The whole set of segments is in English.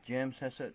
James has it.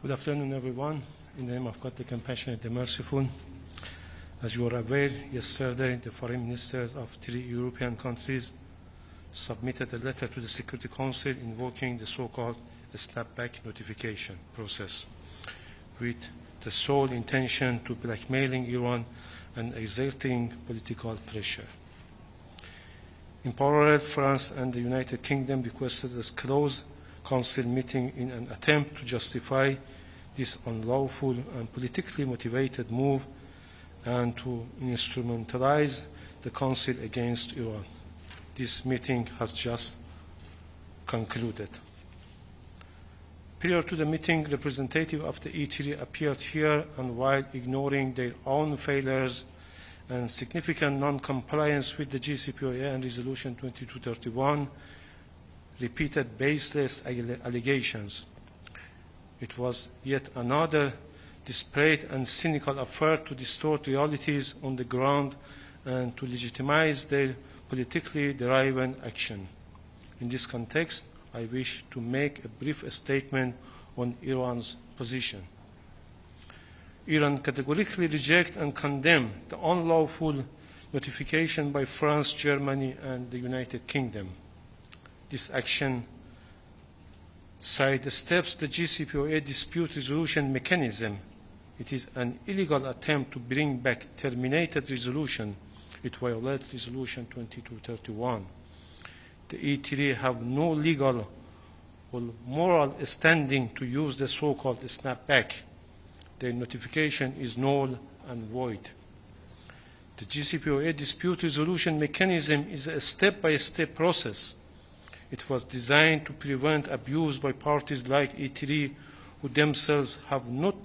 Good afternoon, everyone. In the name of God, the compassionate, the merciful. As you are aware, yesterday the foreign ministers of 3 European countries submitted a letter to the Security Council invoking the so-called snapback notification process with the sole intention to blackmailing Iran and exerting political pressure. In parallel, France and the United Kingdom requested a closed Council meeting in an attempt to justify this unlawful and politically motivated move and to instrumentalize the Council against Iran. This meeting has just concluded. Prior to the meeting, representatives of the E3 appeared here, and while ignoring their own failures and significant non-compliance with the JCPoA and Resolution 2231, repeated baseless allegations. It was yet another desperate and cynical effort to distort realities on the ground and to legitimize their politically driven action. In this context, I wish to make a brief statement on Iran's position. Iran categorically rejects and condemns the unlawful notification by France, Germany, and the United Kingdom. This action sidesteps the JCPoA dispute resolution mechanism. It is an illegal attempt to bring back terminated resolution. It violates Resolution 2231. The E3 have no legal or moral standing to use the so-called snapback. Their notification is null and void. The JCPoA dispute resolution mechanism is a step-by-step process. It was designed to prevent abuse by parties like E3, who themselves have not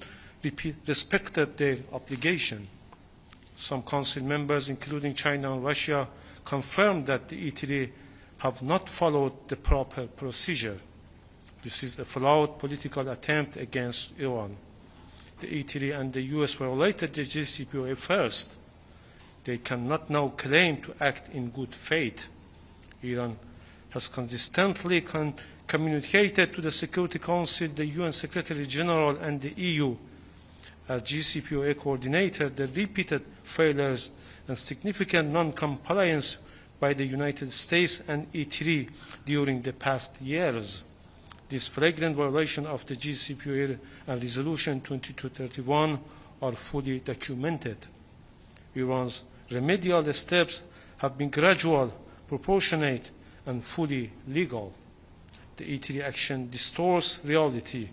respected their obligation. Some Council members, including China and Russia, confirmed that the E3 have not followed the proper procedure. This is a flawed political attempt against Iran. The E3 and the US violated the JCPoA first. They cannot now claim to act in good faith. Iran has consistently communicated to the Security Council, the UN Secretary General, and the EU as JCPoA coordinator the repeated failures and significant non-compliance by the United States and E3 during the past years. This flagrant violation of the JCPoA and Resolution 2231 are fully documented. Iran's remedial steps have been gradual, proportionate, and fully legal. The E3 action distorts reality.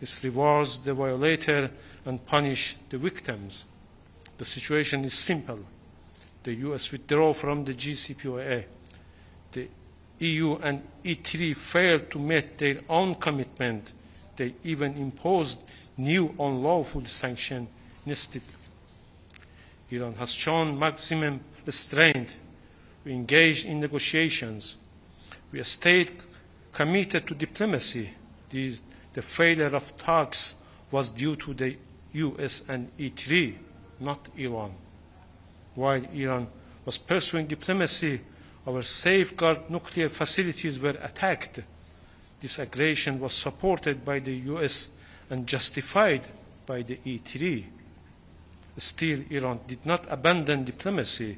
It rewards the violator and punishes the victims. The situation is simple. The US withdraw from the JCPoA. The EU and E3 failed to meet their own commitment. They even imposed new unlawful sanctions instead. Iran has shown maximum restraint. We engaged in negotiations. We stayed committed to diplomacy. The failure of talks was due to the US and E3, not Iran. While Iran was pursuing diplomacy, our safeguard nuclear facilities were attacked. This aggression was supported by the US and justified by the E3. Still, Iran did not abandon diplomacy.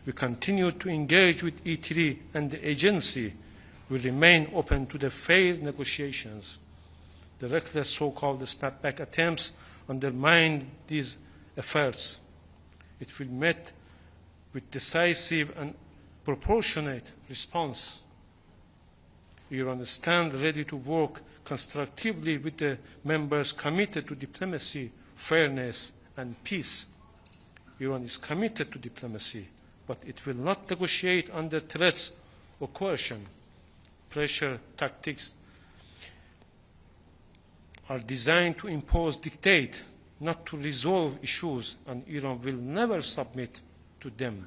We continued to engage with E3, and the agency will remain open to the fair negotiations. The reckless so-called snapback attempts undermine these efforts. It will be met with decisive and proportionate response. Iran stands ready to work constructively with the members committed to diplomacy, fairness, and peace. Iran is committed to diplomacy, but it will not negotiate under threats or coercion. Pressure tactics are designed to impose dictate, not to resolve issues, and Iran will never submit to them.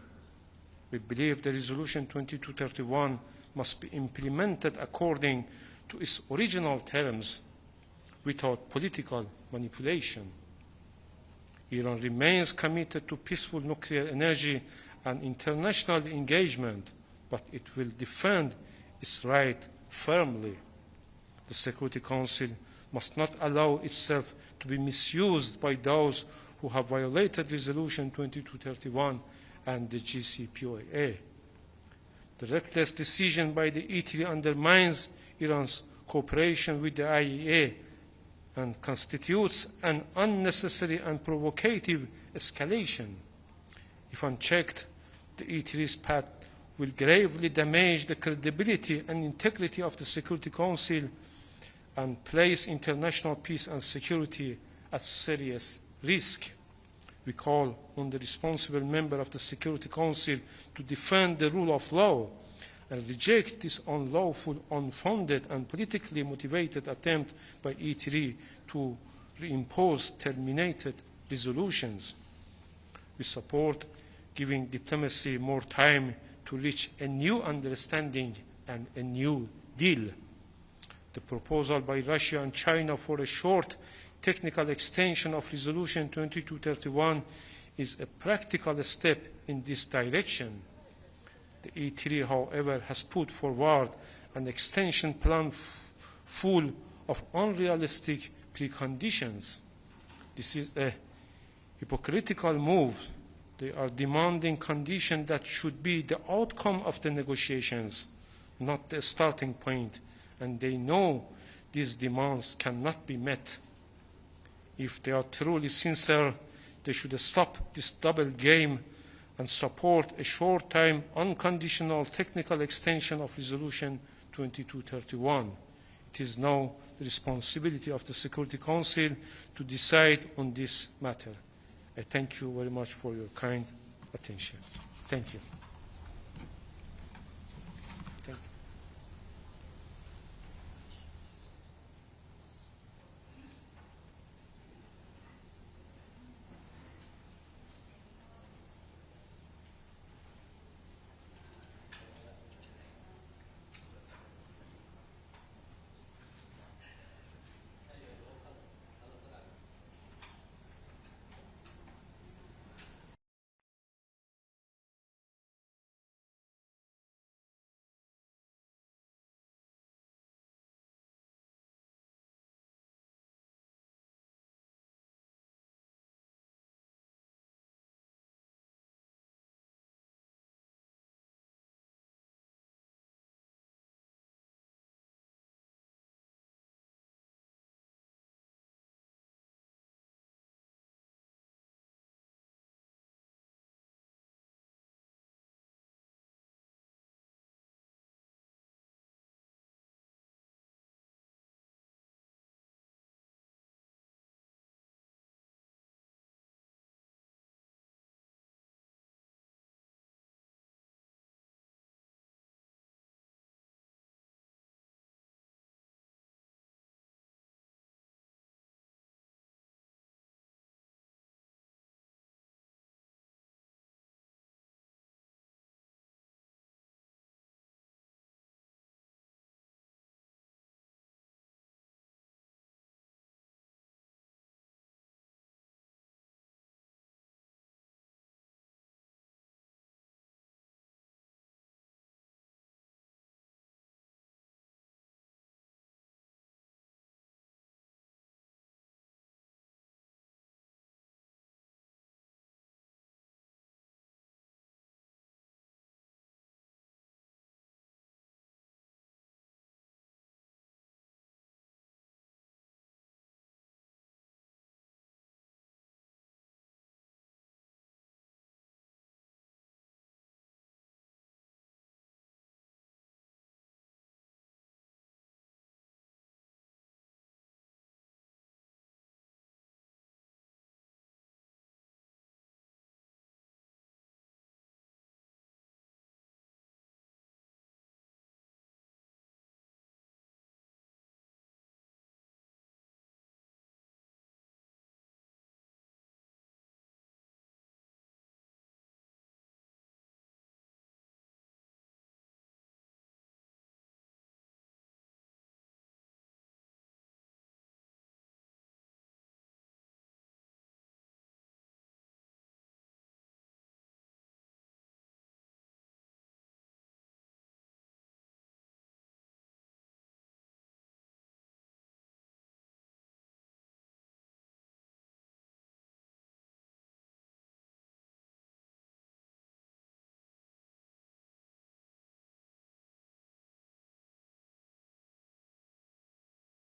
We believe the Resolution 2231 must be implemented according to its original terms without political manipulation. Iran remains committed to peaceful nuclear energy and international engagement, but it will defend its right firmly. The Security Council must not allow itself to be misused by those who have violated Resolution 2231 and the JCPoA. The reckless decision by the E3 undermines Iran's cooperation with the IAEA and constitutes an unnecessary and provocative escalation. If unchecked, the E3's path will gravely damage the credibility and integrity of the Security Council and place international peace and security at serious risk. We call on the responsible member of the Security Council to defend the rule of law and reject this unlawful, unfounded, and politically motivated attempt by E3 to reimpose terminated resolutions. We support giving diplomacy more time to reach a new understanding and a new deal. The proposal by Russia and China for a short technical extension of Resolution 2231 is a practical step in this direction. The E3, however, has put forward an extension plan full of unrealistic preconditions. This is a hypocritical move. They are demanding conditions that should be the outcome of the negotiations, not the starting point, and they know these demands cannot be met. If they are truly sincere, they should stop this double game and support a short-time, unconditional technical extension of Resolution 2231. It is now the responsibility of the Security Council to decide on this matter. I thank you very much for your kind attention. Thank you.